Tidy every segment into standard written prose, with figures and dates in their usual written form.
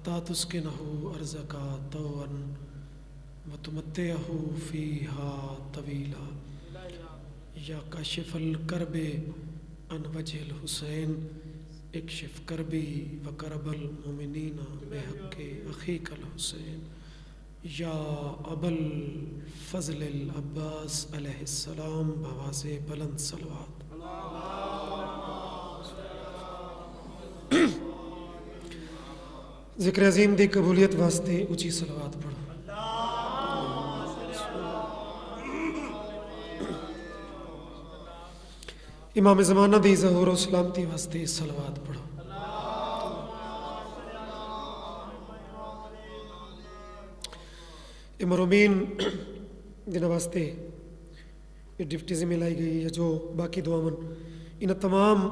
حتی تسکنہ ارضک طوعا وتمتعہ فیہا طویلا یا کاشف الکرب عن وجہ الحسین اکشف کربی وکرب المؤمنین بحق اخیک الحسین یا ابا الفضل العباس علیہ السلام بآواز بلند صلوات۔ ذکر عظیم دی قبولیت واسطے اونچی صلوات پڑھو۔ امام زمانہ دی ظہور و سلامتی واسطے صلوات پڑھو۔ مرحومین جنہاں واسطے یہ ڈپٹی ذمہ لائی گئی یا جو باقی دعاواں ان تمام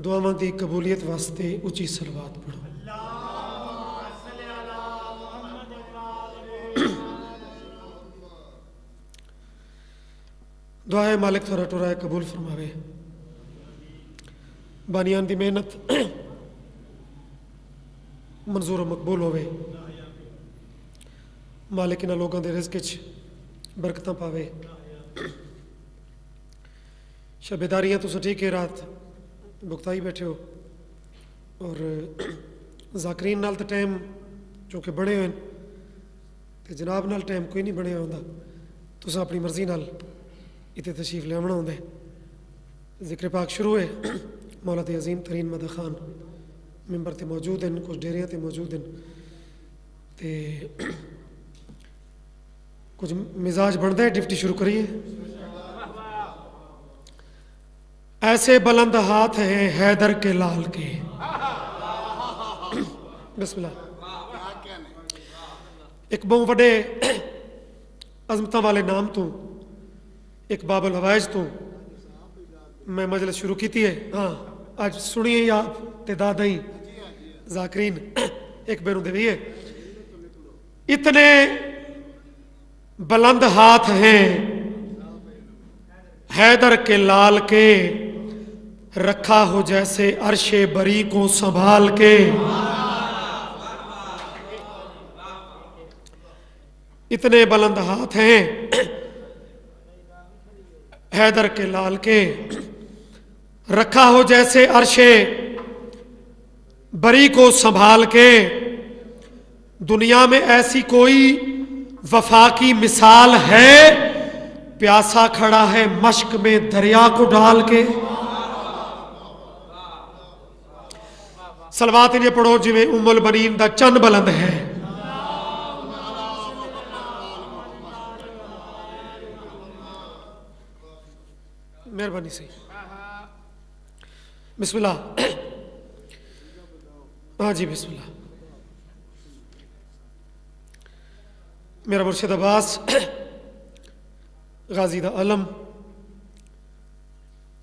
دعاواں دی قبولیت واسطے اونچی صلوات پڑھو۔ دعائے مالک تھوڑا ٹورائے قبول فرماوے، بانیان دی محنت منظور و مقبول ہوئے، مالک انہاں لوگاں دے رزق وچ برکتاں پاوے، شبیداریاں تو سٹی کے رات بکتائی بیٹھے ہو اور ذاکرین نال تے ٹائم چونکہ بڑے ہوئے تے جناب نال ٹائم کوئی نہیں بنے ہوندا، تساں اپنی مرضی نال اتنے تشریف لے آونا ہوندے۔ ذکر پاک شروع ہے، مولا تے عظیم ترین مدح خان ممبر تے موجود ہیں، کچھ ڈیریاں تے موجود ہیں تے کچھ مزاج بنتا ہے، ڈپٹی شروع کریے۔ ایسے بلند ہاتھ ہیں حیدر کے لال کے، بسم اللہ۔ ایک بہت بڑے عظمتاں والے نام تو ایک باب الحوائج تو میں مجلس شروع کی تھی ہے، ہاں آج سنیے یا تعداد ہیں ذاکرین ایک بینو دیویے۔ اتنے بلند ہاتھ ہیں حیدر کے لال کے، رکھا ہو جیسے عرش بری کو سنبھال کے، اتنے بلند ہاتھ ہیں حیدر کے لال کے، رکھا ہو جیسے عرش بری کو سنبھال کے، دنیا میں ایسی کوئی وفا کی مثال ہے، پیاسا کھڑا ہے مشک میں دریا کو ڈال کے۔ صلوات انہیں پڑھو جی میں ام البنین دا چند بلند ہے۔ مہربانی سے بسم اللہ۔ ہاں جی بسم اللہ۔ میرا مرشد عباس غازی دا علم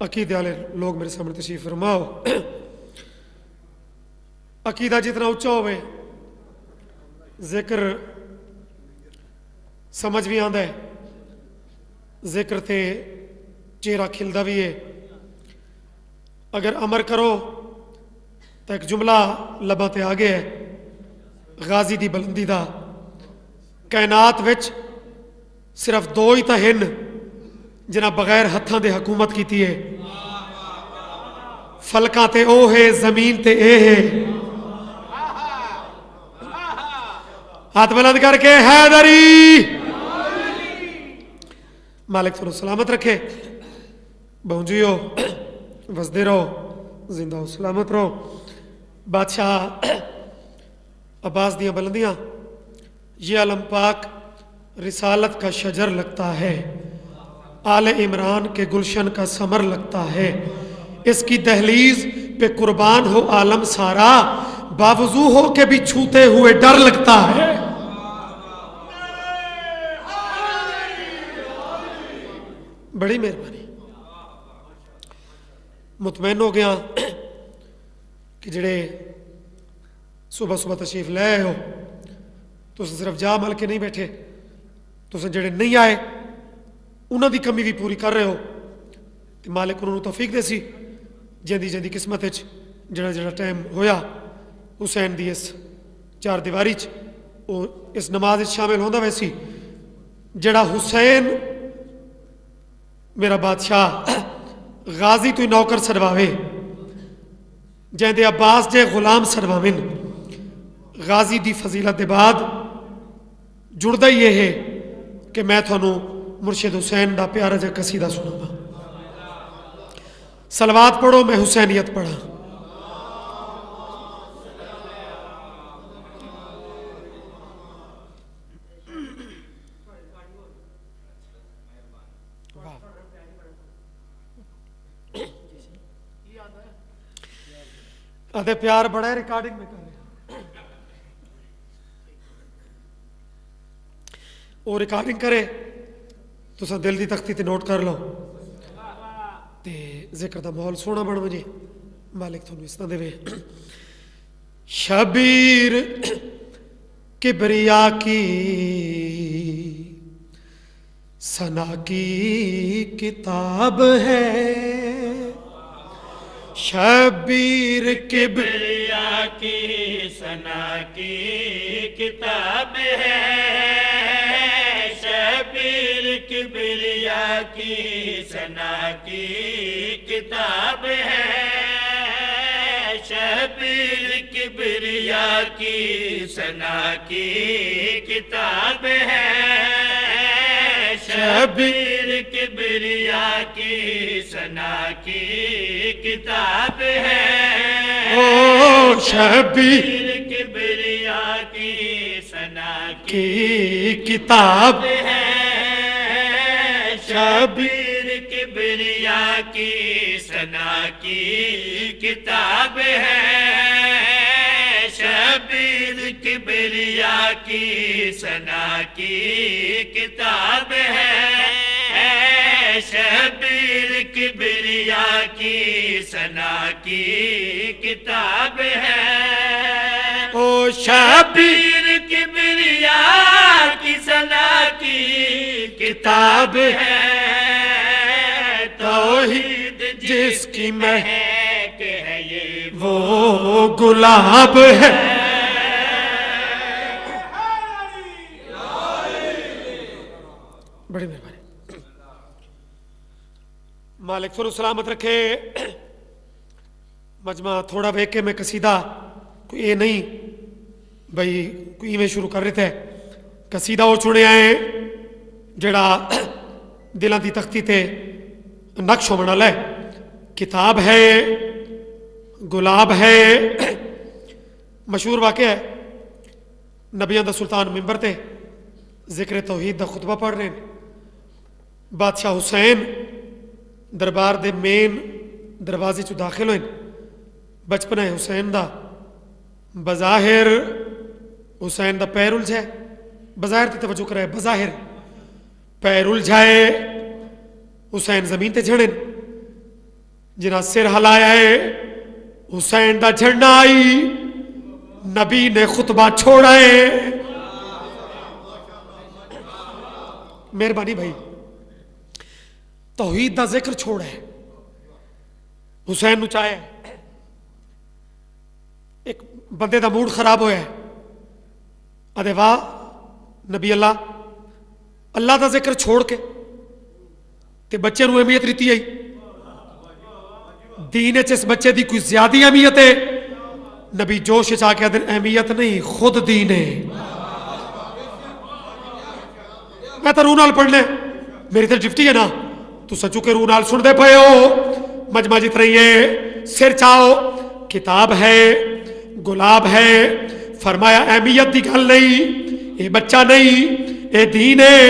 عقیدے والے لوگ میرے سامنے تشریف فرماؤ۔ عقیدہ جتنا اونچا ہوئے ذکر سمجھ بھی آندا ہے، ذکر تے چہرہ کھلدا بھی ہے۔ اگر امر کرو تو ایک جملہ لباں تے آگے ہے، غازی دی بلندی دا، کائنات وچ صرف دو ہی تاں ہن جنہاں بغیر ہتھاں دے حکومت کیتی ہے، فلکاں تے او ہے، زمین تے اے ہے۔ ہاتھ بلند کر کے حیدری، مالک تھوڑا سلامت رکھے، بہنجی ہو، وسدے رہو، زندہ ہو، سلامت رہو۔ بادشاہ عباس دیاں بلندیاں، یہ علم پاک رسالت کا شجر لگتا ہے، آل عمران کے گلشن کا ثمر لگتا ہے، اس کی دہلیز پہ قربان ہو عالم سارا، باوضو ہو کے بھی چھوتے ہوئے ڈر لگتا ہے۔ بڑی مہربانی، مطمئن ہو گیا کہ جڑے صبح صبح تشریف لے آئے ہو تو صرف جا مل کے نہیں بیٹھے، تو جڑے نہیں آئے انہاں دی کمی بھی پوری کر رہے ہو، تو مالک انہوں نے توفیق دے سی جیندی جیندی قسمت وچ جڑا جڑا ٹائم ہویا حسین دی اس چار دیواری وہ اس نماز شامل ہوتا ویسی جڑا حسین میرا بادشاہ غازی تو نوکر سڑواوے جہاں دے عباس جے غلام سڑواویں غازی دی فضیلت دے بعد جڑدا ہی یہ ہے کہ میں تھانوں مرشد حسین دا پیارا جا قصیدہ سناواں صلوات پڑھو میں حسینیت پڑھا آدھے پیار بڑا ہے ریکارڈنگ میں کر رہے وہ ریکارڈنگ کرے تو سا دل دی تختی تے نوٹ کر لو تے ذکر دا ماحول سونا بن وجے مالک تھانوں اس طرح دے شبیر کبریا کی ثنا کی کتاب ہے شبیر کبریا کی ثنا کی کتاب ہے شبیر کبریا کی ثنا کی کتاب ہے شبیر کبریا کی ثنا کی کتاب ہے شبیر کبریا کی ثنا کی کتاب ہے او شبیر کبریا کی ثنا کی کتاب ہے شبیر کبریا کی ثنا کی کتاب ہے شبیر کبریا کی ثنا کی کتاب ہے شبیر کبریا کی ثنا کی کتاب ہے او شبیر شبیر کبریا کی ثنا کی کتاب ہے توحید جس کی مہک ہے یہ وہ گلاب ہے بڑی مہربانی مالک فرو سلامت رکھے مجمع تھوڑا ویک کے میں قصیدہ کوئی یہ نہیں بھئی کوئی میں شروع کر رہے تھے قصیدہ وہ چنے آئے جڑا دلان دی تختی تے نقش ہو بنا لے کتاب ہے گلاب ہے مشہور واقعہ ہے نبیان دا سلطان ممبر تے ذکر توحید دا خطبہ پڑھ رہے ہیں بادشاہ حسین دربار دے مین دروازے چو داخل ہوئے بچپنا ہے حسین دا بظاہر حسین دا پیر الجھائے بظاہر تے توجہ کرائے بظاہر پیر الجھائے حسین زمین تے جھڑن جنہ سر ہلایا ہے حسین دا جھڑنا آئی نبی نے خطبہ چھوڑا ہے مہربانی بھائی توحید دا ذکر چھوڑا ہے حسین نو چاہے ایک بندے دا موڈ خراب ہویا ہے ادھے واہ نبی اللہ دا ذکر چھوڑ کے تے بچے نو اہمیت ریتی آئی دین اس بچے دی کوئی زیادہ اہمیت ہے نبی جوش چاہ کے اہمیت نہیں خود دین ہے میں تو رونال پڑھنے میری تو ڈفٹی ہے نا تو سچو کے رونال سن دے پئے ہو مجمع جت رہی ہے سر چاہو کتاب ہے گلاب ہے فرمایا اہمیت دی گل نہیں اے بچہ نہیں اے دین ہے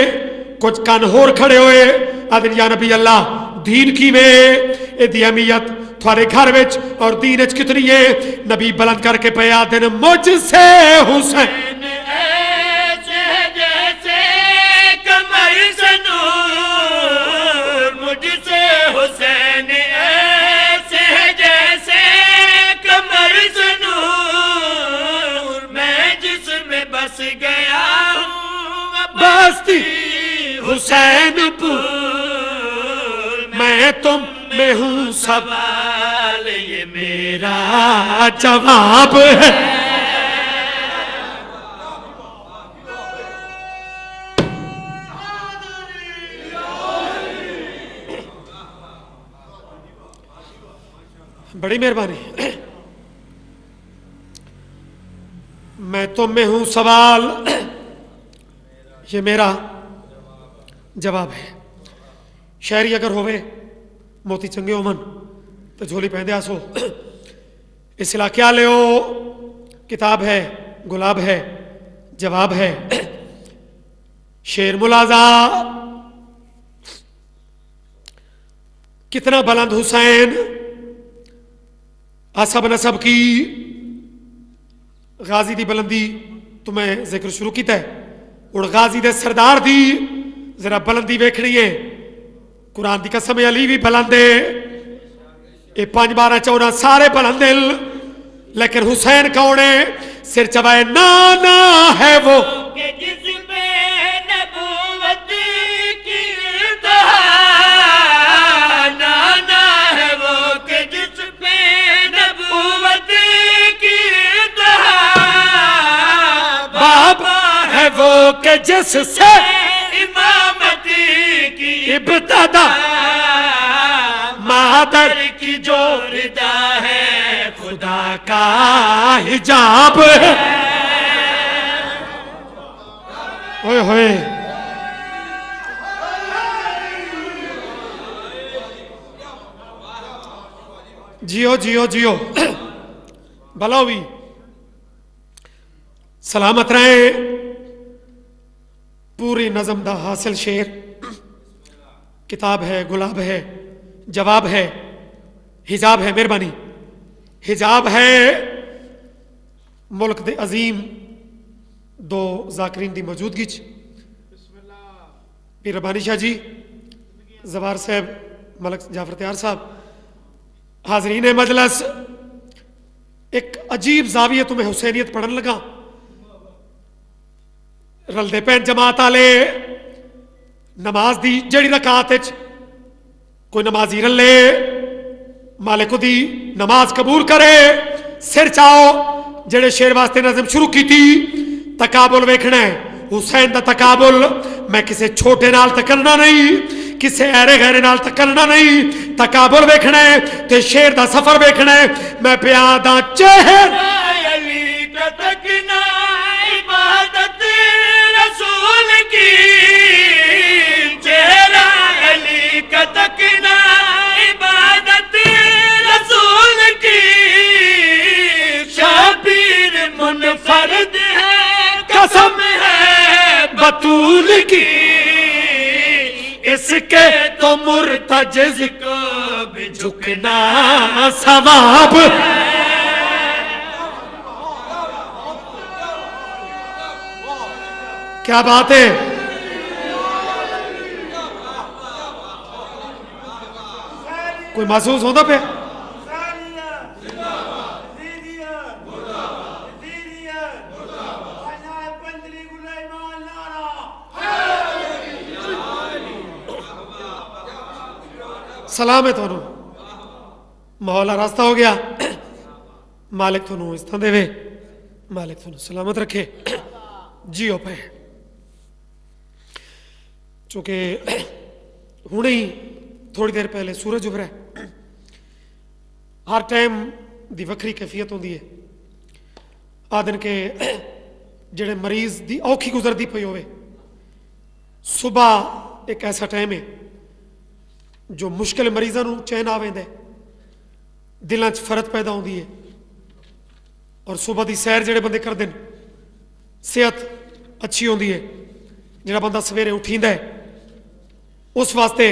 کچھ کان ہور کھڑے ہوئے آدھن یا نبی اللہ دین کی میں اے دی اہمیت تھوارے گھر وچ اور دین وچ کتنی ہے نبی بلند کر کے پہ آدھن مجھ سے حسین حسین پور میں تم میں ہوں سوال یہ میرا جواب ہے بڑی مہربانی. میں تم میں ہوں سوال، یہ میرا جواب ہے. شاعری اگر ہوئے موتی چنگے ہومن تو جھولی پہندے آسو. اصلاح کیا لے ہو، کتاب ہے گلاب ہے جواب ہے. شیر ملازہ کتنا بلند حسین، عصب نسب کی غازی دی بلندی تمہیں ذکر شروع کیتا ہے. اور غازی دے سردار دی ذرا بلندی ویکھنی ہے. قرآن دی قسم علی بھی بلند ہے، یہ 5 12 14 سارے بلند ہیں، لیکن حسین کون ہے؟ سر چبائے نانا ہے وہ کہ جس پہ نبوت کی انتہا، نانا ہے وہ کہ جس پہ نبوت کی انتہا، بابا ہے وہ کہ جس سے امامت کی ابتدا، مادر کی جو ردا ہے خدا کا حجاب ہے. ہوئے ہوئے جیو جیو جیو بھلا بھی سلامت رہیں. پوری نظم دا حاصل شعر، کتاب ہے گلاب ہے جواب ہے حجاب ہے. مہربانی حجاب ہے. ملک دے عظیم دو ذاکرین دی موجودگی چ پیر ربانی شاہ جی، زوار صاحب، ملک جعفر تیار صاحب، حاضرین مجلس، ایک عجیب زاویہ تمہیں حسینیت پڑھن لگا. رلدے پین جماعت آلے نماز دی جڑی رکعت وچ کوئی نمازی رلے مالک دی نماز قبول کرے. سر چاؤ جڑے شیر واسطے نظم شروع کی تھی، تقابل ویکھنا ہے. حسین دا تقابل میں کسے چھوٹے نال تک کرنا نہیں، کسے ایرے غیرے نال تک کرنا نہیں. تقابل ویکھنا ہے تے شیر دا سفر ویکھنا ہے. میں پیاداں چہر علی کا تکنا عبادت رسول کی، چہرہ علی کا تکنا عبادت رسول کی، شبیر منفرد ہے قسم ہے بطول کی، اس کے تو مرتجز کو بھی جھکنا ثواب. کیا بات ہے. کوئی محسوس ہوتا پہ؟ سلام ہے تھانوں، ماحولہ راستہ ہو گیا. مالک تھانوں اس طرح دے وے، مالک تھانوں سلامت رکھے. جیو پہ چونکہ ہونے ہی تھوڑی دیر پہلے سورج ابھرا ہے. ہر ٹائم دی وکری کیفیت ہوندی ہے. آدن کے جڑے مریض دی اوکھی گزردی پئی ہوئے، صبح ایک ایسا ٹائم ہے جو مشکل مریضاں نوں چین آویندا ہے، دلاں چ فرت پیدا ہوندی ہے. اور صبح دی سیر جڑے بندے کردے نے صحت اچھی ہوندی ہے. جڑا بندہ سویرے اٹھیندا ہے اس واسطے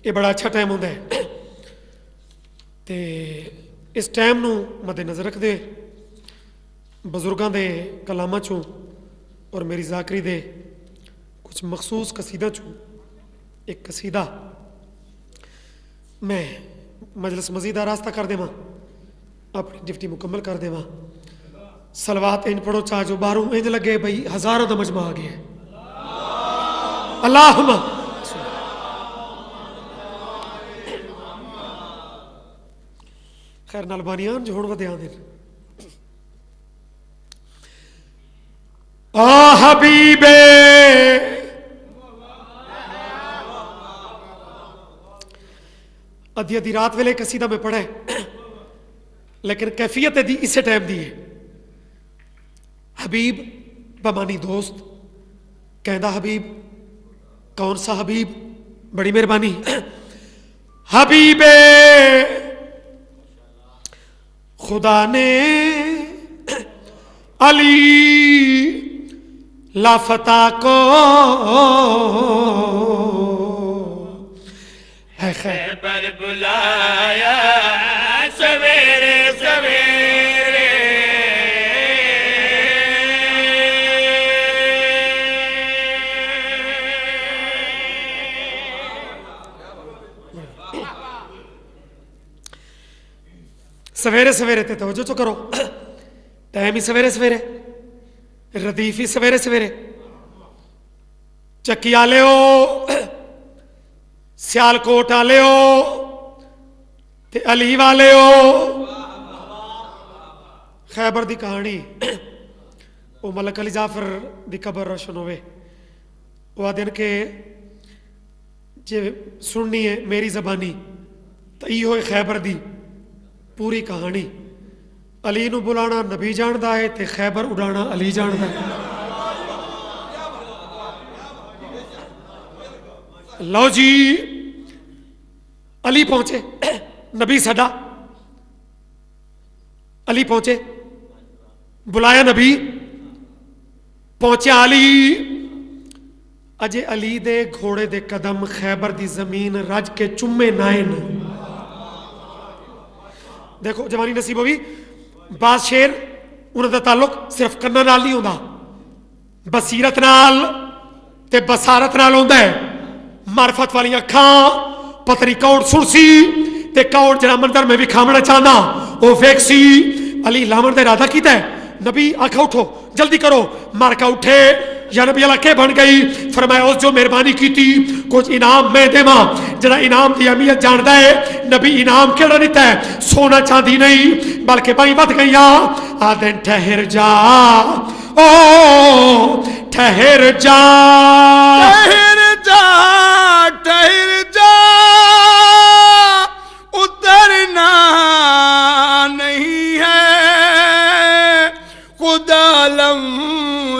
یہ بڑا اچھا ٹائم ہوندا ہے. تے اس ٹائم نو مد نظر رکھ دے بزرگاں دے کلاماں چوں اور میری ذاکری دے کچھ مخصوص قصیدہ چوں ایک قصیدہ میں مجلس مزید راستہ کر دیواں، اپنی ڈیوٹی مکمل کر دیواں. صلوات انج پڑھو چاہ جو باہروں انج لگے بھئی ہزاروں دا مجمع آ گیا ہے. اللہم خیر نال بانیان جو ہون ودے آن دین. آ حبیبے ادھی ادھی رات ویلے قصیدہ میں پڑھے لیکن کیفیت دی اسے ٹائم دی ہے. حبیب بمانی دوست کہندا حبیب کون سا حبیب؟ بڑی مہربانی. حبیب خدا نے علی لافتہ کو ہے خیبر بلایا سویرے سویرے. سویرے سویرے تے توجہ تو کرو. ٹائم ہی سویرے سویرے, ردیف ہی سویرے سویرے. چکی والے ہو, سیالکوٹ والے ہو تے علی والے ہو. خیبر دی کہانی وہ ملک علی جعفر دی قبر روشن ہوئے. وہ دن کے جے سننی ہے میری زبانی تو یہ ہوئے خیبر دی پوری کہانی. علی نو بلانا نبی جاندا ہے تے خیبر اڑانا علی جاندا ہے. لو جی علی پہنچے, نبی سڈا علی پہنچے, بلایا نبی, پہنچیا علی. اجے علی دے گھوڑے دے قدم خیبر دی زمین رج کے چومے نائن. دیکھو جوانی نصیب ہوئی. بعض شیر انہوں دا تعلق صرف کناں نال نہیں ہوندا, بصیرت نال تے بصارت نال ہوندا ہے. معرفت والی اکھاں پتہ نہیں کون سن سی تے کون جڑا منظر میں بھی کھامنا چاہنا وہ ویکھ سی. علی لاون دا ارادہ کیتا ہے. نبی آکھا اٹھو جلدی کرو. مارکا اٹھے یا نبی اللہ کے بن گئی. فرمایا اس جو مہربانی کی تھی کچھ انعام میں دیواں. جڑا انعام دی اہمیت جاندا ہے نبی انعام کیڑا دیتا ہے؟ سونا چاندی نہیں بلکہ بائی ود گئیاں. آدن ٹھہر جا او ٹھہر جا ٹھہر جا ٹھہر جا اترنا نہیں ہے. خدا لم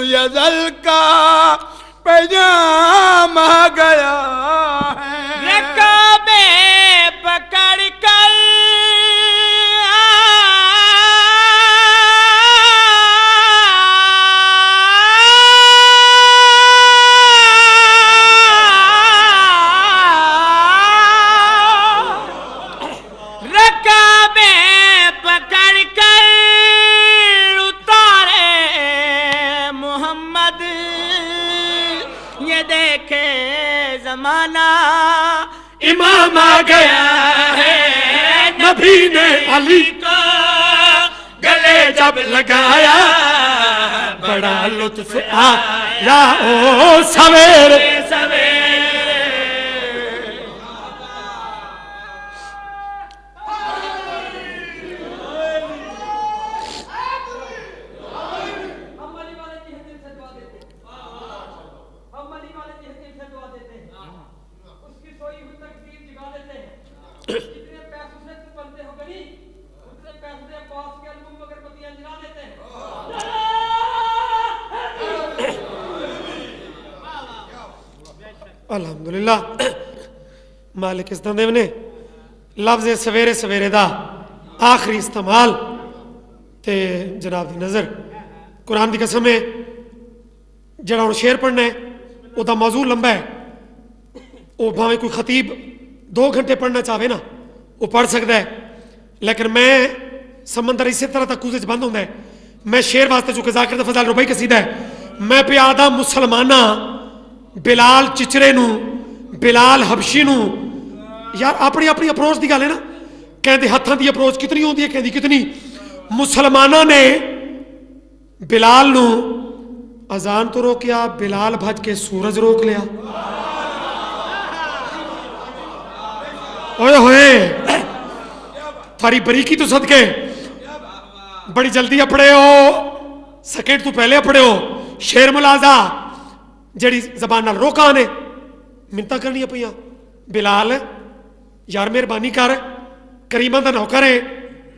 یزل کا پیغام آ گیا ہے. رکابے پکڑ کر امام آ گیا ہے. نبی نے علی کو گلے جب لگایا بڑا لطف آیا او سویرے سویرے. الحمدللہ مالک استندیو نے لفظ سویرے سویرے دا آخری استعمال تے جناب دی نظر قرآن دی قسم ہے. جڑا ہوں شعر پڑھنا ہے وہ دا موضوع لمبا ہے. وہ بھاویں کوئی خطیب 2 گھنٹے پڑھنا چاہے نا وہ پڑھ سکتا ہے. لیکن میں سمندر اسی طرح تک کوزے بند ہوتا ہے. میں شعر واسطے چونکہ ذاکر دا فضل ربائی قصیدہ ہے میں پہ آدھا مسلمانہ بلال چچرے نو بلال حبشی نو یار اپنی اپنی اپروچ دی گل ہے نا. کہندے ہتھاں دی اپروچ کتنی ہوندی ہے کہندی کتنی. مسلمانہ نے بلال نو اذان تو روکیا, بلال بھج کے سورج روک لیا. اوئے ہوئے تھاری بریکی تو صدقے بڑی جلدی اپڑے ہو, سیکنڈ تو پہلے اپڑے ہو. شیر ملازہ جڑی زبان نال روکا نے منتاں کرنی پیاں بلال یار مہربانی کر کریماں دا نوکر ہے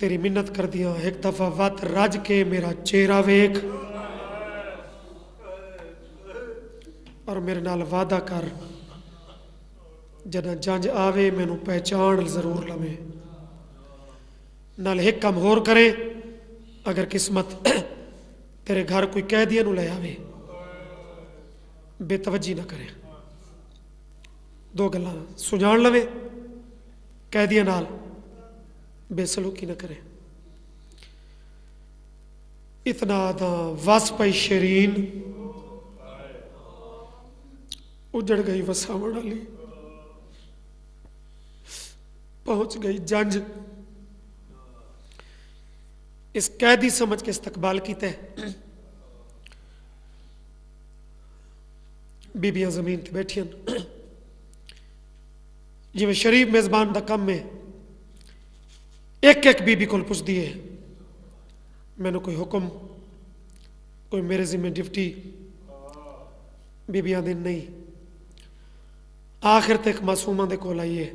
تیری منت کر دیا ایک دفعہ وت رج کے میرا چہرہ ویکھ اور میرے نال وعدہ کر جداں جنج آوے مینوں پہچان ضرور لوے نال ایک کم ہور کرے اگر قسمت تیرے گھر کوئی قیدیاں نو لے آوے بے توجہ نہ کرے دو گلاں سجان لوے قیدیاں نال بے سلوکی نہ کرے اتنا دا وس پئی شیرین اجڑ گئی وساوڑ والی پہنچ گئی جنج اس قیدی سمجھ کے استقبال کیتے بیبیاں زمین تے بیٹھیاں جی میں شریف میزبان دا کم میں ایک ایک بی بی کو پوچھ دیے میں نے کوئی حکم کوئی میرے ذمہ ڈیوٹی بی بیاں دن نہیں آخر تک معصومہ دے کول آئیے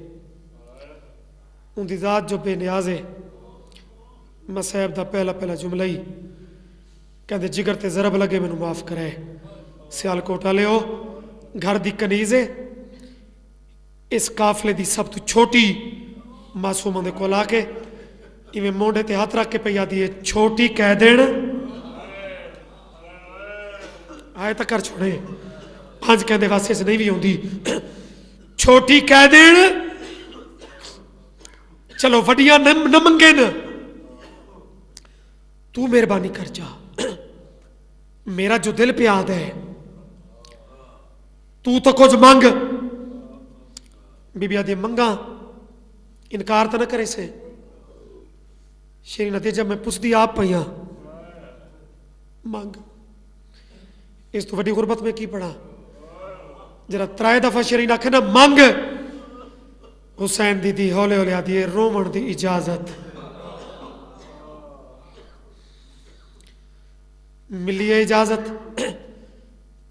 ان دی ذات جو بے نیاز ہے مسیب دا پہلا جملہ ہی کہندے جگر تے ضرب لگے میں معاف کرے سیال کوٹا لے ہو گھر دی کنیز ہے اس قافلے دی سب تو چھوٹی معصومہ دے کول آ کے ایویں مونڈے تے ہاتھ رکھ کے پیا دیے چھوٹی کہہ دین آئے تک کر چھوڑے پانچ کہندے واسطے سے نہیں بھی ہوندی چھوٹی کہہ دین چلو وڈیاں نہ منگے نا تو مہربانی کر جا میرا جو دل پہ یاد ہے تو کچھ مانگ بی بی آدھی منگا انکار تو نہ کرے سے شیرین آدھی جب میں پوچھ دی آپ پہیاں مانگ اس تو وڈی غربت میں کی پڑا جرا ترائے دفعہ شیرین آکھے نا مانگ حسین دی ہولے ہولے آدھی رومن دی اجازت ملی ہے اجازت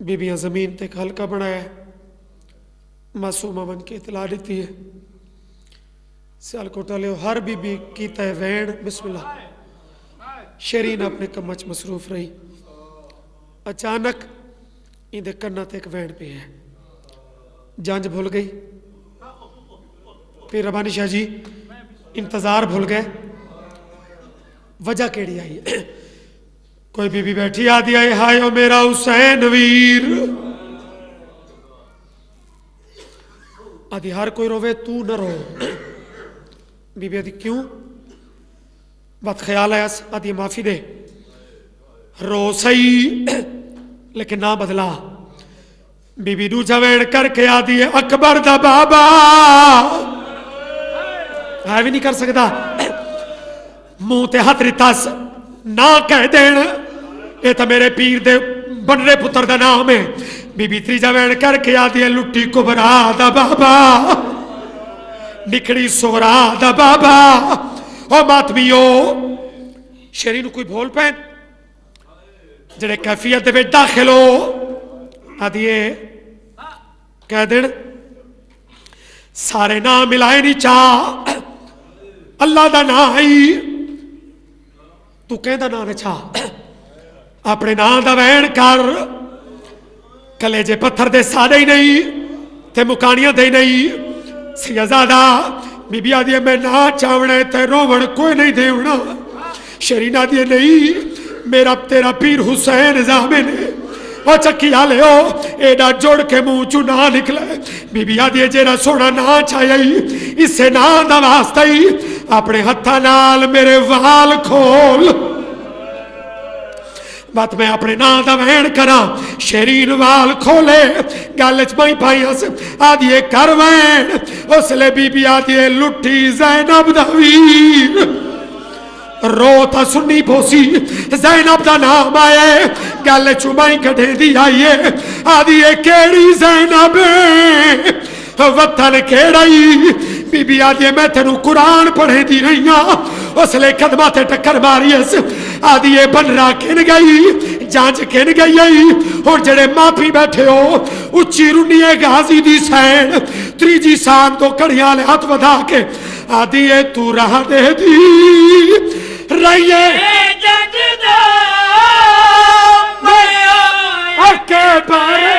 بیبیاں زمین تے ہلکا بنایا معصومہ بن کے اطلاع دیتی ہے سیال کوٹا لے ہر بی بی کیتا ہے وین بسم اللہ شیرین اپنے کمچ مصروف رہی اچانک ان دے کرنا تے ایک وین پہ ہے جانج بھول گئی پھر ربانی شاہ جی انتظار بھول گئے وجہ کیڑی آئی کوئی بی بی بیٹھی آدھی آئی ہائے او میرا حسین ویر آدھی ہر کوئی روے تو نہ رو بی بی آدھی کیوں بات خیال ہے آدھی معافی دے رو سہی لیکن نہ بدلا بی بی دو جوین کر کے آدھی اکبر دا بابا ہے بھی نہیں کر سکتا منہ تے ہاتھ رتاس نہ کہہ دین یہ تو میرے پیر دے بنرے پتر دا نام ہے بی بی تریجا وین کر کے آدھی لٹی کبرا دا بابا نکڑی سورا دا بابا او ماتمیو شیرین کوئی بھول پین جڑے کیفیت دے داخل ہو آدھی کہہ دین سارے نام ملائے نہیں چاہ اللہ دا نام ہی تو کہندہ نام ہے چاہ اپنے نام دا وین کر کلیجے پتھر دے سادے ہی نہیں تے مکانیاں دے نہیں سیازادہ بی بی آدھی میں نہ چاونے تے روڑ کوئی نہیں دیونا شیرین آدھی نہیں میرا تیرا پیر حسین زامن ہے وہ چکی آلے ہو ایڈا جوڑ کے منہ چو نہ نکلے بی بی آدھی جیرا سونا نہ چاہیے اس سے نہ دا واسطہ ہی اپنے ہتھا نال میرے وال کھول بات میں اپنے نا دا وین کرا شیرین وال کھولے گالچ بائی پائیاں سے آدھیے کر وین اس لے بی بی آدھیے لٹھی زینب دا ویر روتا سنی پوسی زینب دا نام آئے گالچ بائی کٹھے دی آئیے آدھیے کیڑی زینب وطن کیڑائی بی بی آدھیے میں تینوں قرآن پڑھے دی رہی ہوں اس لے قدماتے ٹکر ماری اس آدھیے بن را کن گئی جانچ کن گئی اور جڑے ماپی بیٹھے ہو اچھی رنیے غازی دی سین تریجی سان تو کڑیاں لے ہاتھ ودا کے آدھی ہے تو راہ دے دی رہیے جگدا میں اکے بارے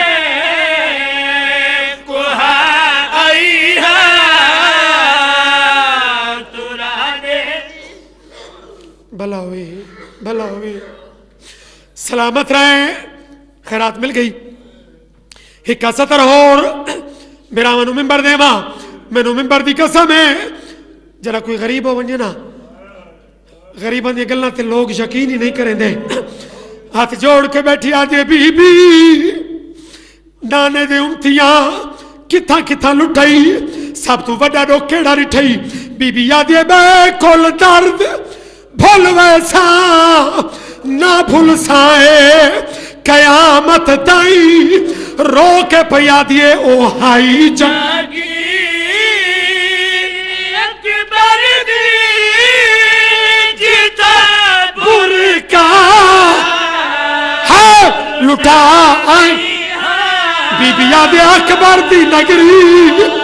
کوہا آئی ہے تورا دے بھلا ہوئی سلامت رہیں خیرات مل گئی ہکا ستر اور میرا منو ممبر دے ماں مینو ممبر دی قسم ہے جرا کوئی غریب ہو ونجے نا غریباں دی گلاں تے لوگ یقین ہی نہیں کریں دے ہاتھ جوڑ کے بیٹھی آدھے بی بی نانے دے امتیاں کتھاں کتھاں لٹائی سب تو وڈا ڈو کیڑا رٹھائی بی بی آدھے بے کول درد بھول ویسا نہ بھول سائے قیامت تائی رو کے پیا دیے او ہائی جاگی اکبر دی جیتا برکا ہے لٹا آئی بی بی آدھے اکبر دی نگری